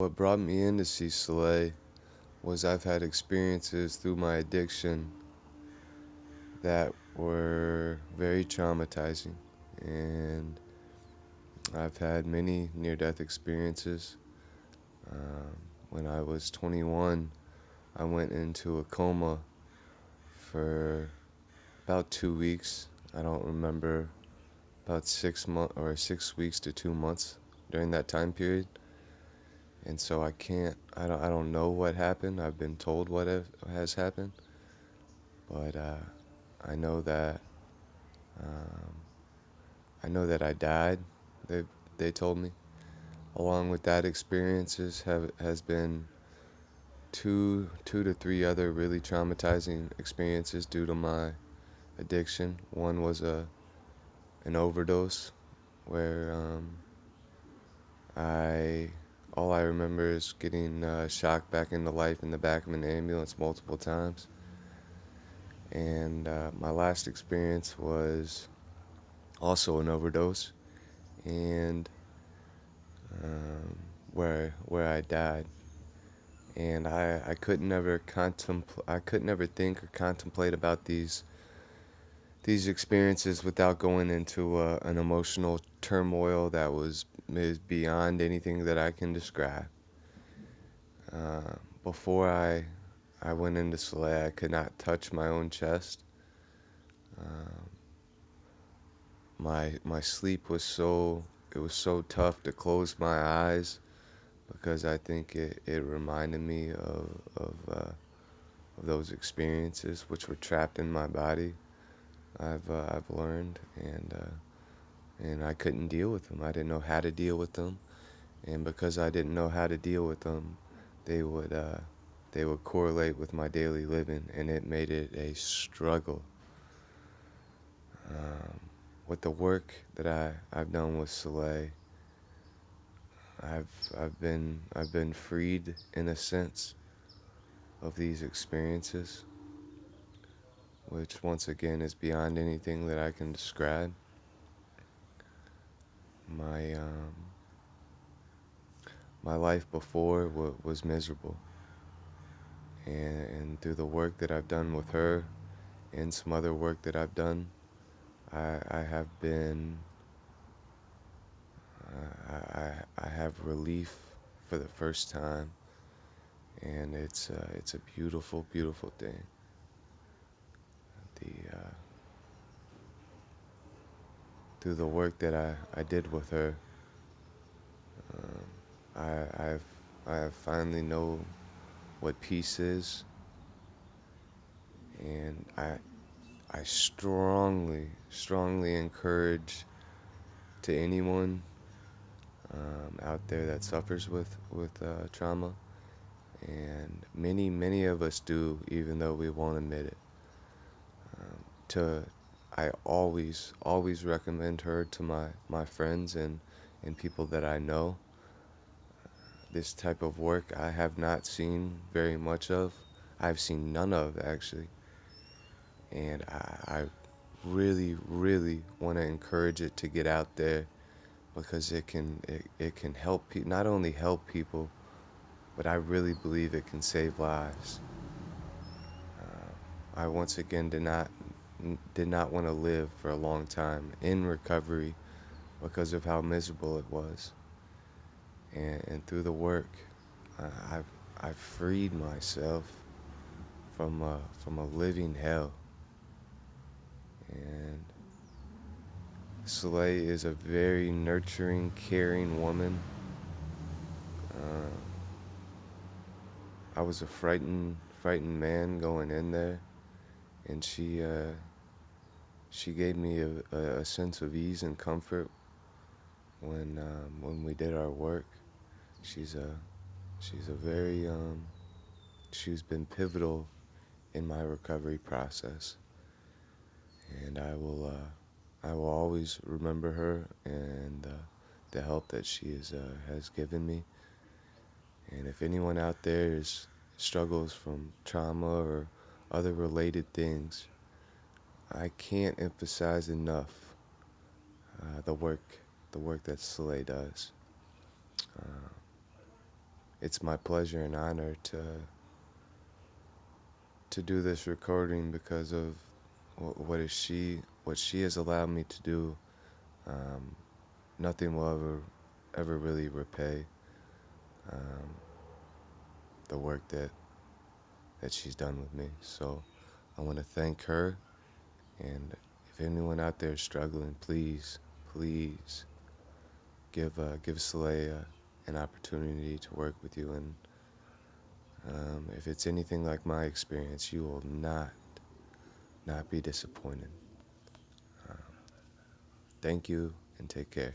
What brought me in to see Soleil was I've had experiences through my addiction that were very traumatizing. And I've had many near death experiences. Um, when I was 21, I went into a coma for about 2 weeks. I don't remember, about 6 months or 6 weeks to 2 months during that time period. And so I don't know what happened. I've been told what has happened, but I know that um, I know that I died. They they told me. Along with that experiences has been two to three other really traumatizing experiences due to my addiction. One was a an overdose where I all I remember is getting shocked back into life in the back of an ambulance multiple times. And my last experience was also an overdose, and where I died. And I could never I could never think or contemplate about these experiences without going into an emotional turmoil that was is beyond anything that I can describe. Uh, before I went into Soleil, I could not touch my own chest. Um, my sleep was it was so tough to close my eyes because I think it reminded me of those experiences which were trapped in my body. I've learned, and I couldn't deal with them. I didn't know how to deal with them, and because I didn't know how to deal with them, they would uh, they would correlate with my daily living, and it made it a struggle. Um, with the work that I've done with Soleil, I've been freed in a sense of these experiences, which once again is beyond anything that I can describe. My my life before was miserable, and through the work that I've done with her and some other work that I've done, I have been I have relief for the first time, and it's a beautiful beautiful thing. The through the work that I did with her, um, I have finally know what peace is, and I strongly encourage to anyone out there that suffers with trauma, and many of us do, even though we won't admit it. To I always recommend her to my friends and people that I know. This type of work I have not seen very much of. I've seen none of actually, and I really want to encourage it to get out there because it can help not only help people, but I really believe it can save lives. I once again did not want to live for a long time in recovery because of how miserable it was, and through the work, I've freed myself from a living hell. And Soleil is a very nurturing, caring woman. Uh, I was a frightened man going in there, and she gave me a sense of ease and comfort when we did our work. She's a she's a very she's been pivotal in my recovery process, and I will always remember her and the help that has given me. And if anyone out there struggles from trauma or other related things, I can't emphasize enough uh, the work the work that Soleil does. Uh, it's my pleasure and honor to do this recording because of what she has allowed me to do. Um, Nothing will ever really repay um, the work that she's done with me. So I want to thank her, and if anyone out there is struggling, please give Soleil an opportunity to work with you. And if it's anything like my experience, you will not be disappointed. Thank you and take care.